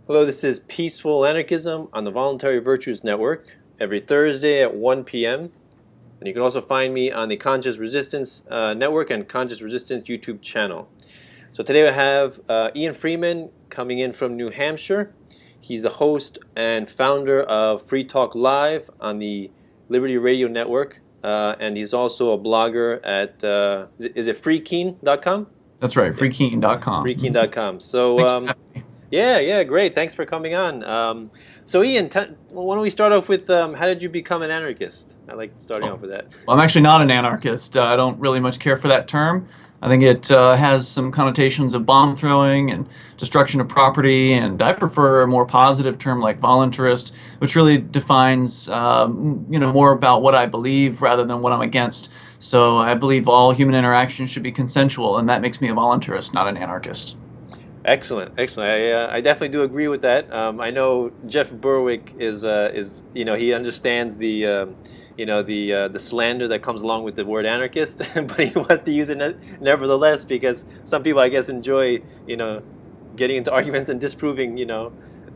Hello, this is Peaceful Anarchism on the Voluntary Virtues Network every Thursday at 1 p.m. And you can also find me on the Conscious Resistance Network and Conscious Resistance YouTube channel. So today we have Ian Freeman coming in from New Hampshire. He's the host and founder of Free Talk Live on the Liberty Radio Network. And he's also a blogger at, is it freekeen.com? That's right, freekeen.com. Freekeen.com. So, yeah, great. Thanks for coming on. So, Ian, why don't we start off with how did you become an anarchist? I like starting off with that. Well, I'm actually not an anarchist. I don't really much care for that term. I think it has some connotations of bomb throwing and destruction of property, and I prefer a more positive term like voluntarist, which really defines, more about what I believe rather than what I'm against. So I believe all human interactions should be consensual, and that makes me a voluntarist, not an anarchist. Excellent. I definitely do agree with that. I know Jeff Berwick is he understands the slander that comes along with the word anarchist, but he wants to use it nevertheless because some people, I guess, enjoy getting into arguments and disproving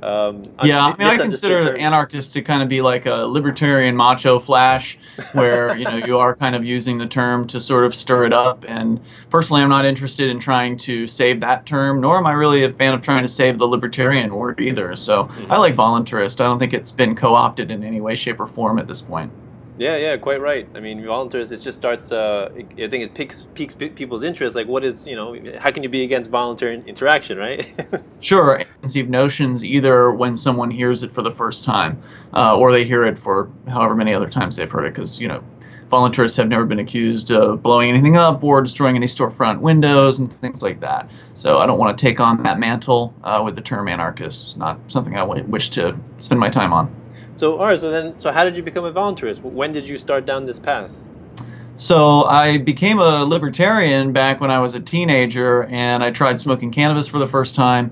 I consider anarchist to kind of be like a libertarian macho flash, where you are kind of using the term to sort of stir it up. And personally, I'm not interested in trying to save that term, nor am I really a fan of trying to save the libertarian word either. So I like voluntarist. I don't think it's been co-opted in any way, shape, or form at this point. Yeah, quite right. I mean, voluntarist, it just starts, I think it piques people's interest. Like, what is, how can you be against voluntary interaction, right? Sure. Conceived notions either when someone hears it for the first time or they hear it for however many other times they've heard it, because, voluntarists have never been accused of blowing anything up or destroying any storefront windows and things like that. So I don't want to take on that mantle with the term anarchist. It's not something I wish to spend my time on. So, all right, so how did you become a voluntarist? When did you start down this path? So I became a libertarian back when I was a teenager, and I tried smoking cannabis for the first time,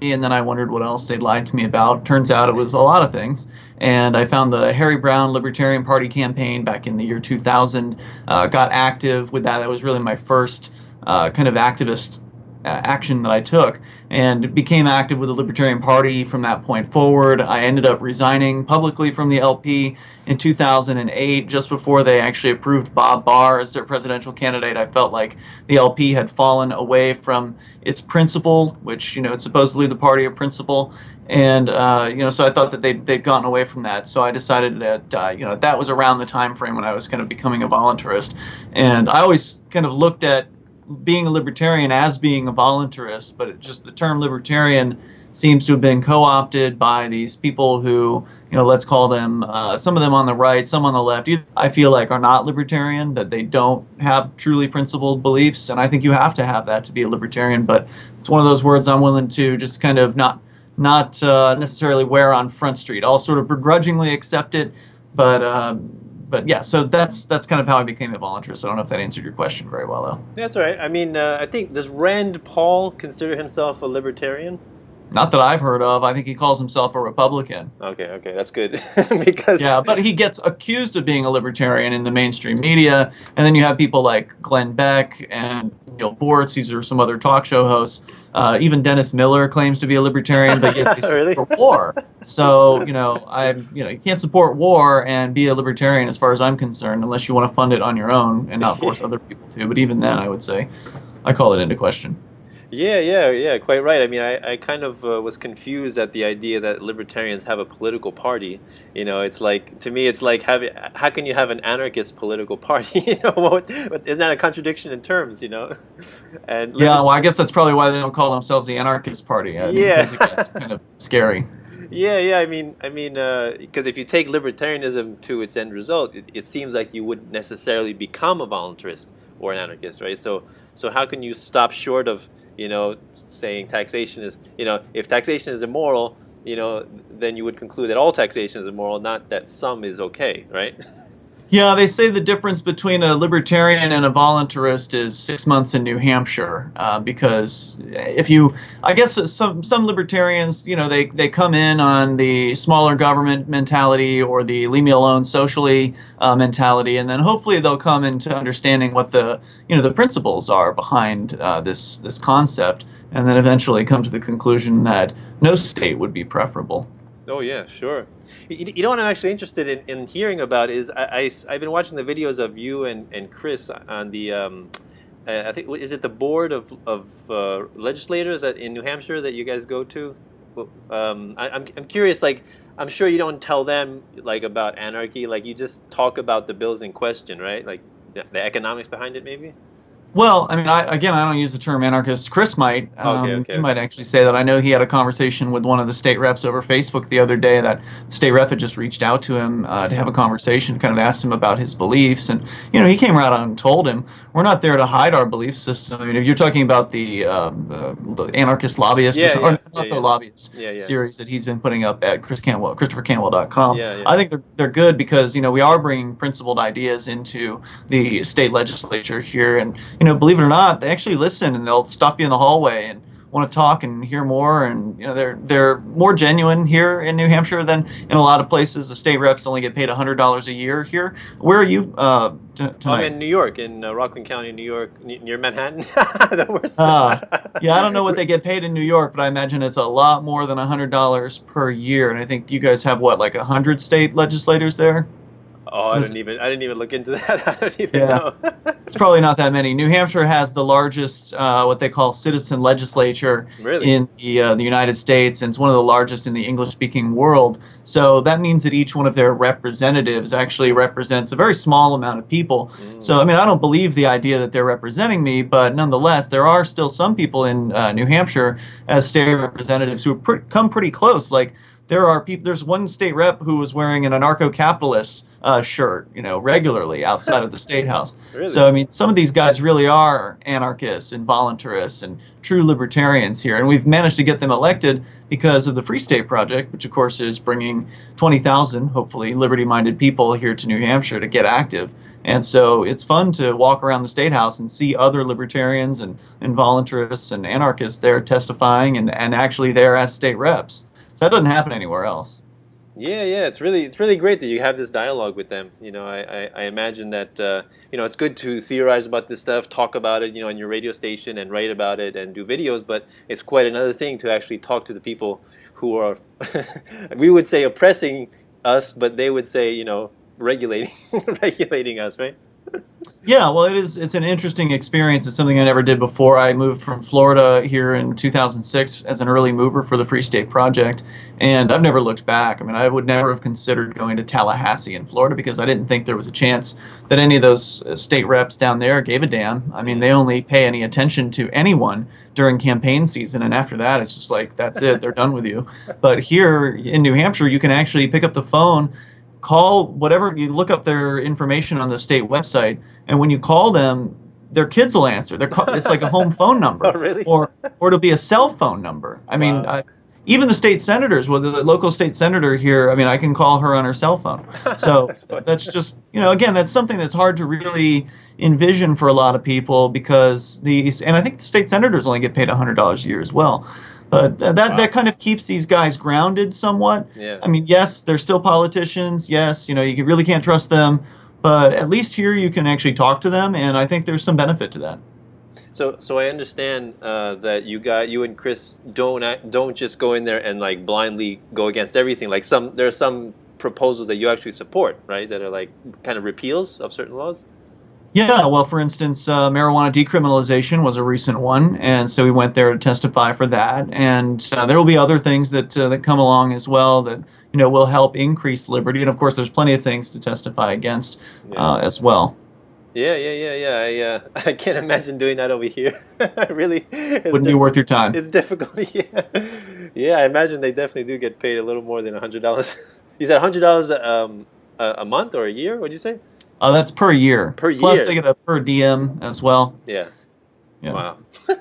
and then I wondered what else they'd lied to me about. Turns out it was a lot of things, and I found the Harry Browne Libertarian Party campaign back in the year 2000, got active with that. That was really my first kind of activist action that I took, and became active with the Libertarian Party from that point forward. I ended up resigning publicly from the LP in 2008, just before they actually approved Bob Barr as their presidential candidate. I felt like the LP had fallen away from its principle, which, it's supposedly the party of principle. And, so I thought that they'd gotten away from that. So I decided that, that was around the time frame when I was kind of becoming a voluntarist. And I always kind of looked at being a libertarian as being a voluntarist, but the term libertarian seems to have been co-opted by these people who, let's call them, some of them on the right, some on the left, I feel like are not libertarian, that they don't have truly principled beliefs, and I think you have to have that to be a libertarian, but it's one of those words I'm willing to just kind of not necessarily wear on Front Street. I'll sort of begrudgingly accept it, but yeah, so that's kind of how I became a voluntarist. I don't know if that answered your question very well, though. That's all right. I mean, I think, does Rand Paul consider himself a libertarian? Not that I've heard of. I think he calls himself a Republican. Okay, that's good. Because yeah, but he gets accused of being a libertarian in the mainstream media, and then you have people like Glenn Beck and Neil Bortz. These are some other talk show hosts. Even Dennis Miller claims to be a libertarian, but yet they really? support war. So, you can't support war and be a libertarian as far as I'm concerned, unless you want to fund it on your own and not force other people to. But even then, I would say, I call it into question. Yeah, quite right. I mean, I kind of was confused at the idea that libertarians have a political party. It's like, to me, it's like how can you have an anarchist political party? Isn't that a contradiction in terms? And yeah, well, I guess that's probably why they don't call themselves the Anarchist Party. Yeah, because it's kind of scary. Yeah. I mean, because if you take libertarianism to its end result, it seems like you wouldn't necessarily become a voluntarist or an anarchist, right? So how can you stop short of saying taxation is, if taxation is immoral, then you would conclude that all taxation is immoral, not that some is okay, right? Yeah, they say the difference between a libertarian and a voluntarist is 6 months in New Hampshire, because I guess some libertarians, they come in on the smaller government mentality or the leave me alone socially mentality, and then hopefully they'll come into understanding what the principles are behind this concept, and then eventually come to the conclusion that no state would be preferable. Oh yeah, sure. You know what I'm actually interested in hearing about is I've been watching the videos of you and Chris on the I think is it the board of legislators in New Hampshire that you guys go to? I'm curious. Like, I'm sure you don't tell them like about anarchy. Like, you just talk about the bills in question, right? Like the economics behind it, maybe. Well, I mean, I don't use the term anarchist. Chris might. He might actually say that. I know he had a conversation with one of the state reps over Facebook the other day. That state rep had just reached out to him to have a conversation, kind of asked him about his beliefs, and he came right out and told him, "We're not there to hide our belief system." I mean, if you're talking about the anarchist-lobbyist or anarcho-lobbyist series that he's been putting up at ChristopherCanwell.com, I think they're good because we are bringing principled ideas into the state legislature here, and believe it or not, they actually listen and they'll stop you in the hallway and want to talk and hear more. And they're more genuine here in New Hampshire than in a lot of places. The state reps only get paid $100 a year here. Where are you tonight? I'm in New York, in Rockland County, New York, near Manhattan. The worst. Yeah, I don't know what they get paid in New York, but I imagine it's a lot more than $100 per year. And I think you guys have what, like 100 state legislators there? Oh, I didn't even look into that. I don't even know. It's probably not that many. New Hampshire has the largest, what they call citizen legislature in the United States, and it's one of the largest in the English-speaking world. So that means that each one of their representatives actually represents a very small amount of people. So, I mean, I don't believe the idea that they're representing me, but nonetheless, there are still some people in New Hampshire as state representatives who have come pretty close. Like, there are people. There's one state rep who was wearing an anarcho-capitalist shirt, regularly outside of the state house. Really? So I mean, some of these guys really are anarchists and voluntarists and true libertarians here, and we've managed to get them elected because of the Free State Project, which of course is bringing 20,000, hopefully, liberty-minded people here to New Hampshire to get active. And so it's fun to walk around the State House and see other libertarians and voluntarists and anarchists there testifying and actually there as state reps. So that doesn't happen anywhere else. Yeah, it's really great that you have this dialogue with them. I imagine that it's good to theorize about this stuff, talk about it, on your radio station and write about it and do videos, but it's quite another thing to actually talk to the people who are we would say oppressing us, but they would say, regulating us, right? Yeah, well, it's an interesting experience. It's something I never did before. I moved from Florida here in 2006 as an early mover for the Free State Project, and I've never looked back. I mean, I would never have considered going to Tallahassee in Florida because I didn't think there was a chance that any of those state reps down there gave a damn. I mean, they only pay any attention to anyone during campaign season, and after that, it's just like, that's it, they're done with you. But here in New Hampshire, you can actually pick up the phone, call whatever, you look up their information on the state website, and when you call them, their kids will answer. It's like a home phone number. Oh, really? Or it'll be a cell phone number. I mean, even the state senators, whether the local state senator here, I mean, I can call her on her cell phone. So that's just, again, that's something that's hard to really envision for a lot of people because and I think the state senators only get paid $100 a year as well. But that kind of keeps these guys grounded somewhat. Yeah. I mean, yes, they're still politicians. Yes, you really can't trust them. But at least here you can actually talk to them, and I think there's some benefit to that. So I understand that you and Chris don't just go in there and like blindly go against everything. Like there are some proposals that you actually support, right? That are like kind of repeals of certain laws. Yeah, well, for instance, marijuana decriminalization was a recent one, and so we went there to testify for that. And there will be other things that come along as well that will help increase liberty. And of course, there's plenty of things to testify against as well. Yeah. I can't imagine doing that over here. Really, wouldn't be worth your time. It's difficult. Yeah. I imagine they definitely do get paid a little more than $100. You said $100 a month or a year? What'd you say? That's per year. Plus they get a per diem as well. Yeah. Wow.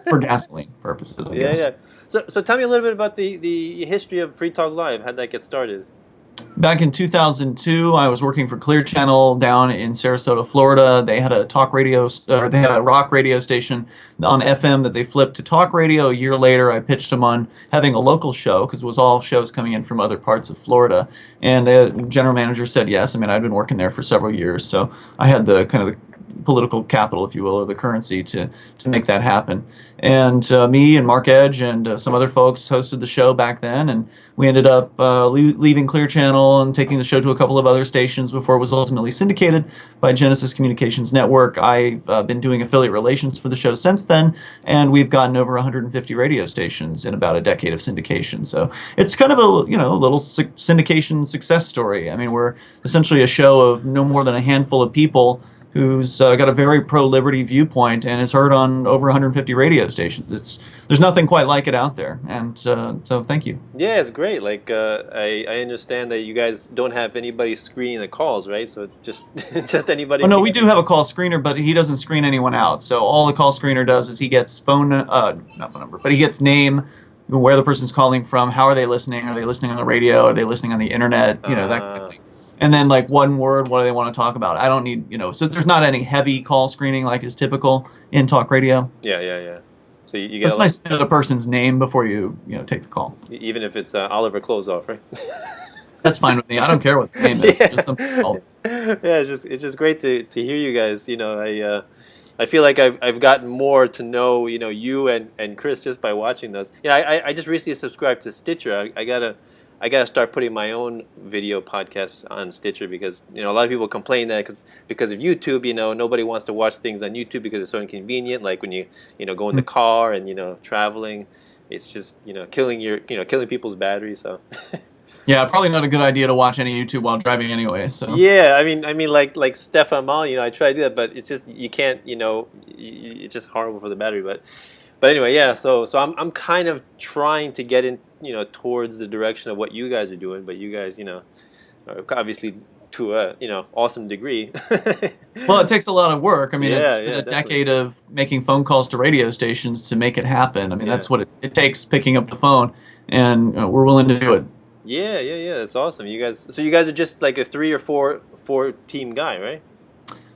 For gasoline purposes, I guess. Yeah. So tell me a little bit about the history of Free Talk Live. How'd that get started? Back in 2002, I was working for Clear Channel down in Sarasota, Florida. They had a they had a rock radio station on FM that they flipped to talk radio. A year later, I pitched them on having a local show because it was all shows coming in from other parts of Florida. And the general manager said yes. I mean, I'd been working there for several years, so I had the kind of the political capital, if you will, or the currency to make that happen. And me and Mark Edge and some other folks hosted the show back then, and we ended up leaving Clear Channel and taking the show to a couple of other stations before it was ultimately syndicated by Genesis Communications Network. I've been doing affiliate relations for the show since then, and we've gotten over 150 radio stations in about a decade of syndication. So it's kind of a little syndication success story. I mean, we're essentially a show of no more than a handful of people who's got a very pro-liberty viewpoint and is heard on over 150 radio stations. There's nothing quite like it out there, and so thank you. Yeah, it's great. Like I understand that you guys don't have anybody screening the calls, right? So just anybody. Oh no, we do have a call screener, but he doesn't screen anyone out. So all the call screener does is he gets not phone number, but he gets name, where the person's calling from, how are they listening? Are they listening on the radio? Are they listening on the internet? That kind of thing. And then like one word, what do they want to talk about? I don't need, so there's not any heavy call screening like is typical in talk radio. Yeah. So you get. It's nice to know the person's name before you take the call. Even if it's Oliver Closeoff, right? That's fine with me. I don't care what the name is. Yeah. Just something called. Yeah, it's just great to hear you guys. I feel like I've gotten more to know you and Chris just by watching those. I just recently subscribed to Stitcher. I gotta start putting my own video podcasts on Stitcher because a lot of people complain that because of YouTube, nobody wants to watch things on YouTube because it's so inconvenient. Like when you go in the car and traveling, it's just killing people's battery. So yeah, probably not a good idea to watch any YouTube while driving anyway. So yeah, I mean like Stefan Mal, I try to do that, but it's just you can't, it's just horrible for the battery. But anyway, yeah. So I'm kind of trying to get in, towards the direction of what you guys are doing. But you guys, are obviously to a awesome degree. Well, it takes a lot of work. I mean, Yeah, it's been a definitely. decade of making phone calls to radio stations to make it happen. I mean, that's what it takes, picking up the phone, and we're willing to do it. Yeah. That's awesome. You guys are just like a 3 or 4 team guy, right?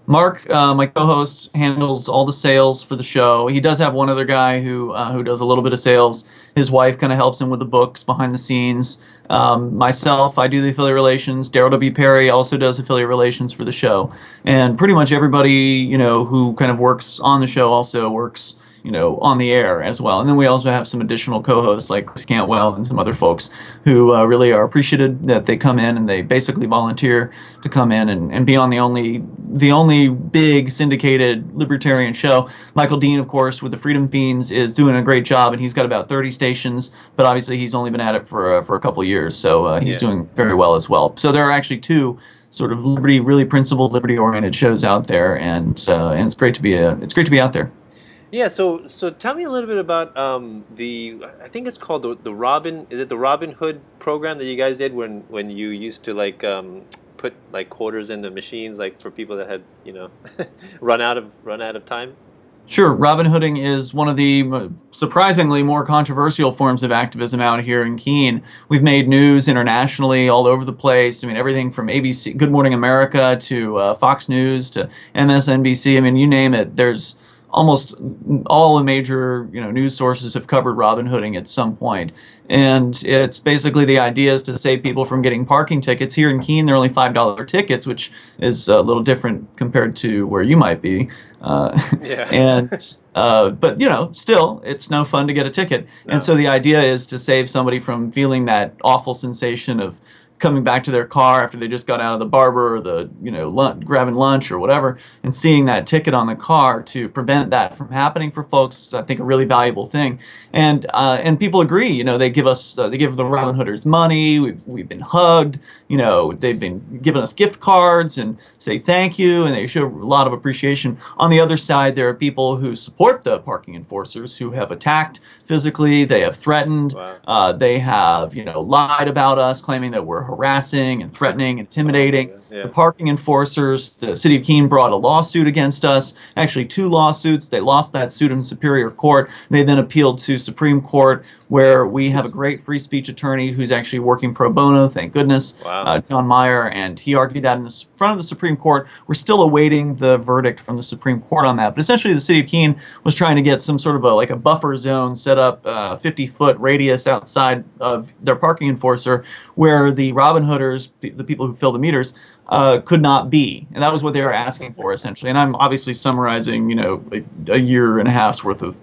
Mark, my co-host, handles all the sales for the show. He does have one other guy who does a little bit of sales. His wife kind of helps him with the books behind the scenes. Myself, I do the affiliate relations. Daryl W. Perry also does affiliate relations for the show. And pretty much everybody, who kind of works on the show also works on the air as well. And then we also have some additional co-hosts like Chris Cantwell and some other folks who really are appreciated that they come in and they basically volunteer to come in and be on the only big syndicated libertarian show. Michael Dean, of course, with the Freedom Fiends is doing a great job, and he's got about 30 stations, but obviously he's only been at it for a couple of years, so he's doing very well as well. So there are actually 2 sort of really principled, liberty-oriented shows out there, and it's great to be out there. Yeah, so tell me a little bit about I think it's called the Robin Hood program that you guys did when you used to like put like quarters in the machines like for people that had run out of time. Sure, Robin Hooding is one of the surprisingly more controversial forms of activism out here in Keene. We've made news internationally all over the place. I mean, everything from ABC, Good Morning America, to Fox News, to MSNBC. I mean, you name it. There's almost all the major news sources have covered Robin Hooding at some point. And it's basically the idea is to save people from getting parking tickets. Here in Keene, they're only $5 tickets, which is a little different compared to where you might be. But still, it's no fun to get a ticket. No. And so the idea is to save somebody from feeling that awful sensation of coming back to their car after they just got out of the barber or the grabbing lunch or whatever, and seeing that ticket on the car to prevent that from happening for folks. I think a really valuable thing, and people agree. They give the Robin Hooders money. We've been hugged. They've been giving us gift cards and say thank you, and they show a lot of appreciation. On the other side, there are people who support the parking enforcers who have attacked physically. They have threatened. Wow. They have lied about us, claiming that we're harassing and threatening, intimidating. Yeah. The parking enforcers, the city of Keene brought a lawsuit against us, actually 2 lawsuits. They lost that suit in Superior Court. They then appealed to Supreme Court, where we have a great free speech attorney who's actually working pro bono, thank goodness, Wow. John Meyer, and he argued that in the front of the Supreme Court. We're still awaiting the verdict from the Supreme Court on that. But essentially, the city of Keene was trying to get some sort of a buffer zone set up, 50-foot radius outside of their parking enforcer, where the Robin Hooders, the people who fill the meters, could not be. And that was what they were asking for, essentially. And I'm obviously summarizing, a year and a half's worth of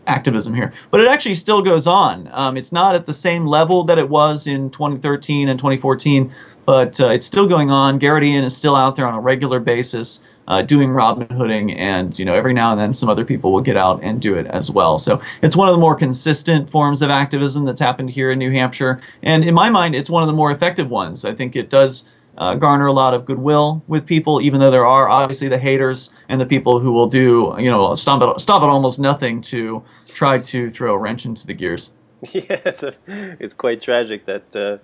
activism here. But it actually still goes on. It's not at the same level that it was in 2013 and 2014, but it's still going on. Garrett Ian is still out there on a regular basis doing Robin Hooding, and every now and then some other people will get out and do it as well. So it's one of the more consistent forms of activism that's happened here in New Hampshire, and in my mind, it's one of the more effective ones. I think it does garner a lot of goodwill with people, even though there are obviously the haters and the people who will do stop at almost nothing to try to throw a wrench into the gears. Yeah, it's quite tragic that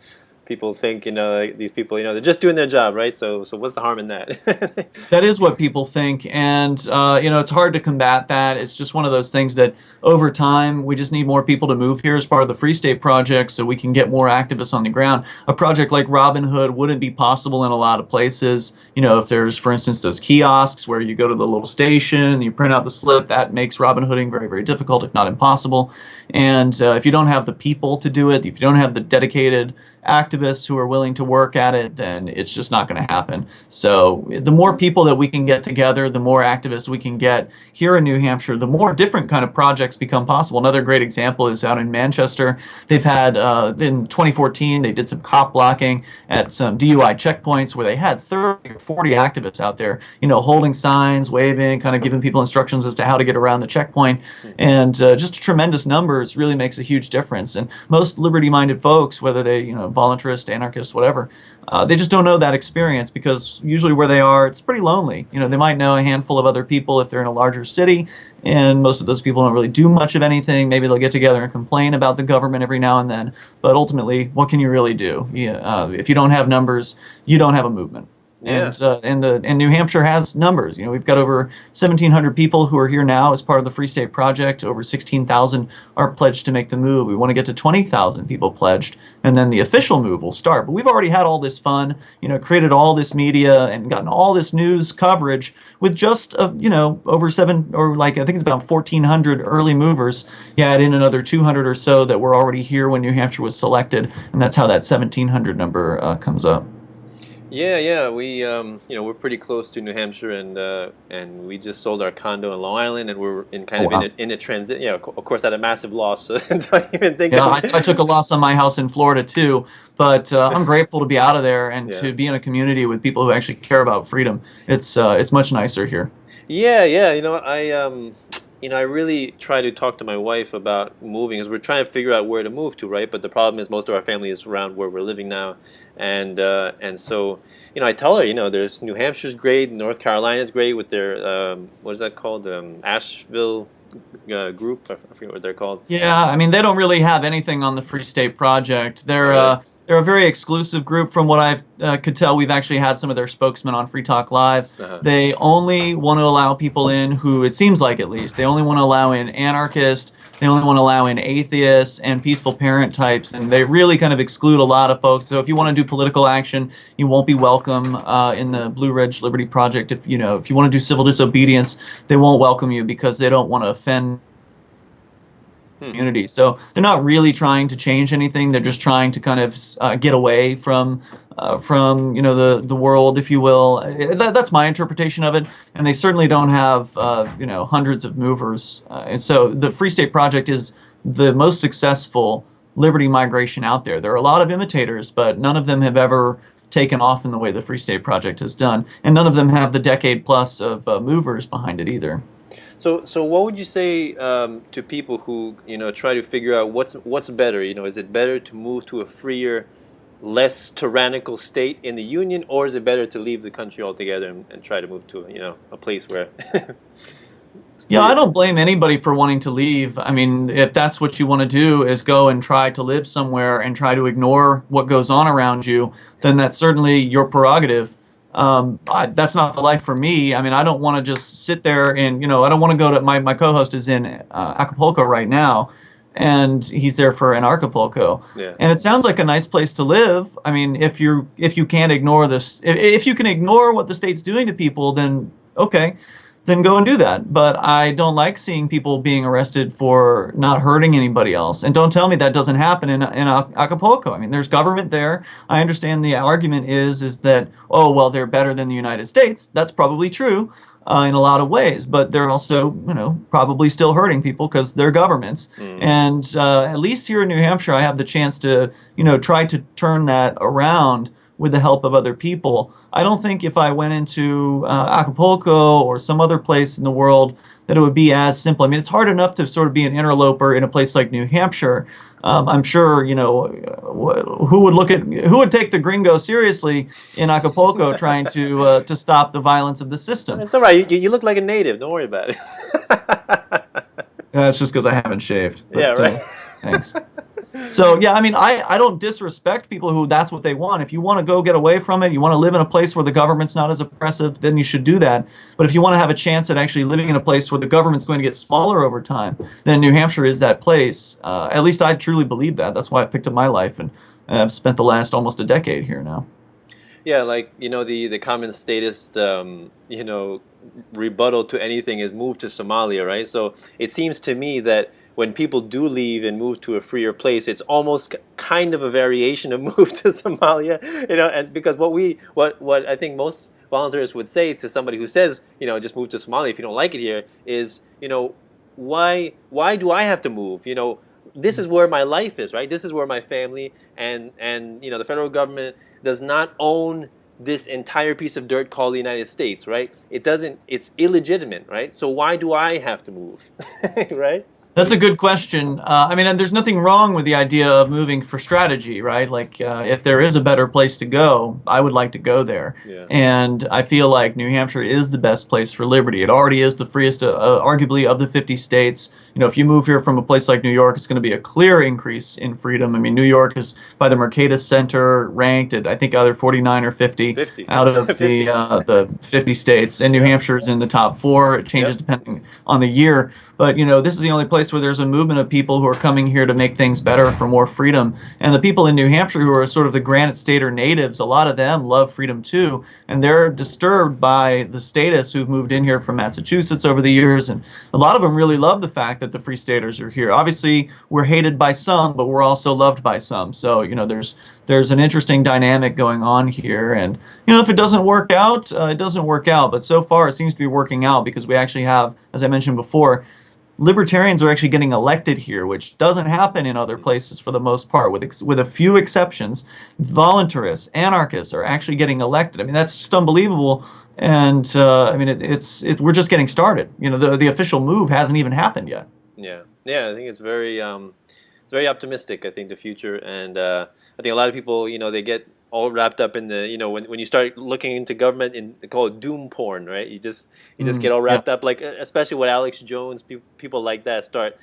people think these people they're just doing their job, right? So what's the harm in that? That is what people think, and it's hard to combat that. It's just one of those things that over time we just need more people to move here as part of the Free State Project, so we can get more activists on the ground. A project like Robin Hood wouldn't be possible in a lot of places. If there's, for instance, those kiosks where you go to the little station and you print out the slip, that makes Robin Hooding very, very difficult, if not impossible. And if you don't have the people to do it, if you don't have the dedicated activists who are willing to work at it, then it's just not going to happen. So the more people that we can get together, the more activists we can get here in New Hampshire, the more different kind of projects become possible. Another great example is out in Manchester. They've had, in 2014, they did some cop blocking at some DUI checkpoints where they had 30 or 40 activists out there, holding signs, waving, kind of giving people instructions as to how to get around the checkpoint. And just tremendous numbers really makes a huge difference. And most liberty-minded folks, whether they, voluntarist, anarchist, whatever, they just don't know that experience, because usually where they are, it's pretty lonely. They might know a handful of other people if they're in a larger city, and most of those people don't really do much of anything. Maybe they'll get together and complain about the government every now and then, but ultimately, what can you really do? If you don't have numbers, you don't have a movement. Yeah. And New Hampshire has numbers. We've got over 1,700 people who are here now as part of the Free State Project. Over 16,000 are pledged to make the move. We want to get to 20,000 people pledged, and then the official move will start. But we've already had all this fun, created all this media and gotten all this news coverage with just over I think it's about 1,400 early movers. You add in another 200 or so that were already here when New Hampshire was selected, and that's how that 1,700 number comes up. Yeah, we we're pretty close to New Hampshire, and we just sold our condo in Long Island, and we're in a transit. Of course, at a massive loss. So don't even think. Yeah, I took a loss on my house in Florida too, but I'm grateful to be out of there and to be in a community with people who actually care about freedom. It's much nicer here. Yeah. I really try to talk to my wife about moving, because we're trying to figure out where to move to, right? But the problem is most of our family is around where we're living now, and so I tell her, there's New Hampshire's great, North Carolina's great with their what is that called, Asheville group. I forget what they're called. Yeah, they don't really have anything on the Free State Project. They're a very exclusive group from what I could tell. We've actually had some of their spokesmen on Free Talk Live. They only want to allow people in who, it seems like at least, they only want to allow in anarchists, they only want to allow in atheists and peaceful parent types, and they really kind of exclude a lot of folks. So if you want to do political action, you won't be welcome in the Blue Ridge Liberty Project. If you want to do civil disobedience, they won't welcome you because they don't want to offend community. So they're not really trying to change anything. They're just trying to kind of get away from the world, if you will. That's my interpretation of it. And they certainly don't have hundreds of movers. And so the Free State Project is the most successful liberty migration out there. There are a lot of imitators, but none of them have ever taken off in the way the Free State Project has done, and none of them have the decade plus of movers behind it either. So what would you say to people who try to figure out what's better? Is it better to move to a freer, less tyrannical state in the Union, or is it better to leave the country altogether and try to move to a place where Yeah, I don't blame anybody for wanting to leave. I mean, if that's what you want to do is go and try to live somewhere and try to ignore what goes on around you, then that's certainly your prerogative. That's not the life for me. I mean, I don't want to just sit there and, I don't want to go to my co-host is in Acapulco right now, and he's there for an Acapulco. Yeah. And it sounds like a nice place to live. I mean, if you can't ignore this, if you can ignore what the state's doing to people, then okay, then go and do that. But I don't like seeing people being arrested for not hurting anybody else. And don't tell me that doesn't happen in Acapulco. I mean, there's government there. I understand the argument is that, oh, well, they're better than the United States. That's probably true in a lot of ways. But they're also, probably still hurting people because they're governments. And at least here in New Hampshire, I have the chance to, try to turn that around with the help of other people. I don't think if I went into Acapulco or some other place in the world that it would be as simple. I mean, it's hard enough to sort of be an interloper in a place like New Hampshire. I'm sure, who would take the gringo seriously in Acapulco trying to stop the violence of the system. It's all right. You look like a native. Don't worry about it. It's just because I haven't shaved. But, yeah, right. Thanks. So, yeah, I mean, I don't disrespect people who that's what they want. If you want to go get away from it, you want to live in a place where the government's not as oppressive, then you should do that. But if you want to have a chance at actually living in a place where the government's going to get smaller over time, then New Hampshire is that place. At least I truly believe that. That's why I picked up my life, and I've spent the last almost a decade here now. Yeah, like, the common statist, rebuttal to anything is move to Somalia, right? So it seems to me that when people do leave and move to a freer place, it's almost kind of a variation of move to Somalia, and because what I think most voluntarists would say to somebody who says, just move to Somalia if you don't like it here is, why do I have to move? This is where my life is, right? This is where my family and the federal government does not own this entire piece of dirt called the United States, right? It's illegitimate, right? So why do I have to move, right? That's a good question. I mean, and there's nothing wrong with the idea of moving for strategy, right? Like, if there is a better place to go, I would like to go there. Yeah. And I feel like New Hampshire is the best place for liberty. It already is the freest, arguably, of the 50 states. If you move here from a place like New York, it's going to be a clear increase in freedom. I mean, New York is, by the Mercatus Center, ranked at, I think, either 49 or 50 out of the 50 states. And New Hampshire is in the top 4. It changes depending on the year. But, this is the only place where there's a movement of people who are coming here to make things better for more freedom. And the people in New Hampshire who are sort of the Granite State or natives, a lot of them love freedom too. And they're disturbed by the statists who've moved in here from Massachusetts over the years. And a lot of them really love the fact that the Free Staters are here. Obviously, we're hated by some, but we're also loved by some. So, there's an interesting dynamic going on here. And, if it doesn't work out, it doesn't work out. But so far, it seems to be working out because we actually have, as I mentioned before, libertarians are actually getting elected here, which doesn't happen in other places for the most part, with a few exceptions. Voluntarists, anarchists are actually getting elected. I mean, that's just unbelievable. And I mean, we're just getting started. The official move hasn't even happened yet. Yeah, I think it's very optimistic. I think the future, and I think a lot of people, they get all wrapped up in the, when you start looking into government, they call it doom porn, right? You just get all wrapped up, like, especially with Alex Jones, people like that start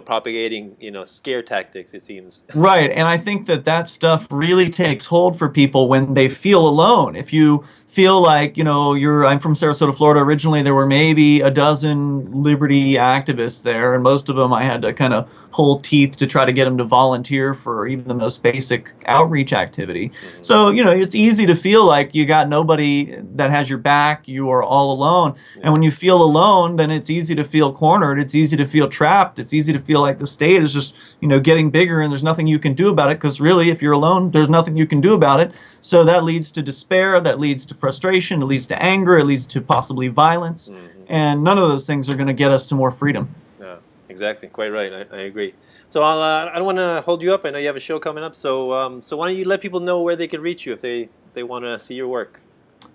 propagating, scare tactics, it seems. Right, and I think that stuff really takes hold for people when they feel alone. If you feel like, I'm from Sarasota, Florida originally, there were maybe a dozen liberty activists there, and most of them I had to kind of pull teeth to try to get them to volunteer for even the most basic outreach activity. Mm-hmm. So, it's easy to feel like you got nobody that has your back, you are all alone. Yeah. And when you feel alone, then it's easy to feel cornered, it's easy to feel trapped, it's easy to feel like the state is just, getting bigger and there's nothing you can do about it, because really, if you're alone, there's nothing you can do about it. So that leads to despair, that leads to frustration, it leads to anger, it leads to possibly violence, and none of those things are going to get us to more freedom. Yeah, exactly. Quite right. I agree. So I don't want to hold you up. I know you have a show coming up. So why don't you let people know where they can reach you if they want to see your work?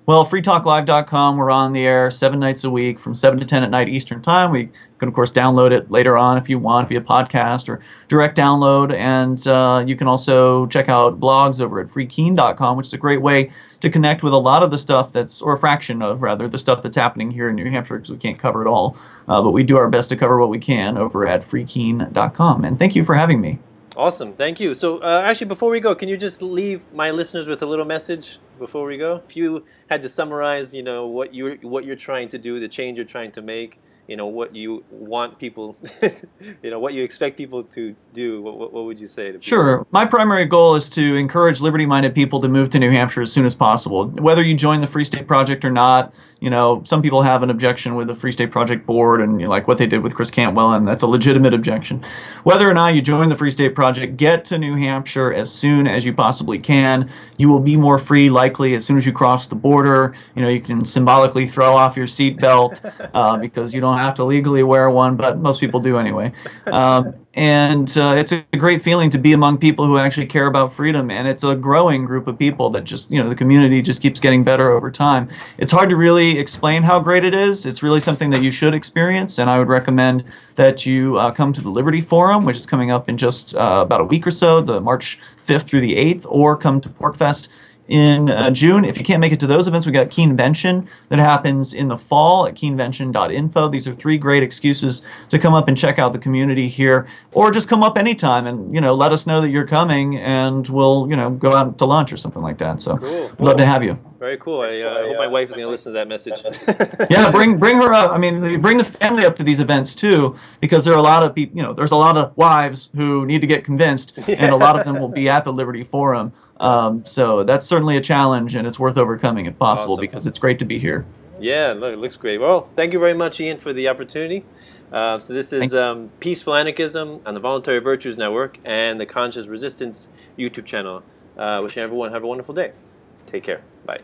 Well, freetalklive.com, we're on the air 7 nights a week from 7 to 10 at night Eastern Time. We can, of course, download it later on if you want via podcast or direct download. And you can also check out blogs over at freekeen.com, which is a great way to connect with a lot of the stuff that's, or a fraction of, rather, the stuff that's happening here in New Hampshire, because we can't cover it all. But we do our best to cover what we can over at freekeen.com. And thank you for having me. Awesome, thank you. So actually, before we go, can you just leave my listeners with a little message before we go? If you had to summarize, what you're trying to do, the change you're trying to make, what you want people, what you expect people to do, what would you say to people? Sure. My primary goal is to encourage liberty-minded people to move to New Hampshire as soon as possible. Whether you join the Free State Project or not, some people have an objection with the Free State Project board and like what they did with Chris Cantwell, and that's a legitimate objection. Whether or not you join the Free State Project, get to New Hampshire as soon as you possibly can. You will be more free likely as soon as you cross the border. You can symbolically throw off your seatbelt because you don't have to legally wear one, but most people do anyway. And it's a great feeling to be among people who actually care about freedom, and it's a growing group of people that just, the community just keeps getting better over time. It's hard to really explain how great it is. It's really something that you should experience, and I would recommend that you come to the Liberty Forum, which is coming up in just about a week or so, the March 5th through the 8th, or come to PortFest in June. If you can't make it to those events, we got Keenvention that happens in the fall at keenvention.info. These are 3 great excuses to come up and check out the community here, or just come up anytime and let us know that you're coming, and we'll go out to lunch or something like that. So cool. I'd love to have you. Very cool. I hope my wife is going to listen to that message. Yeah, bring her up. I mean, bring the family up to these events too, because there are a lot of people. There's a lot of wives who need to get convinced, and a lot of them will be at the Liberty Forum. So that's certainly a challenge, and it's worth overcoming if possible, Awesome. Because it's great to be here. Yeah, it looks great. Well, thank you very much, Ian, for the opportunity. So this is Peaceful Anarchism on the Voluntary Virtues Network and the Conscious Resistance YouTube channel. Wishing everyone have a wonderful day. Take care. Bye.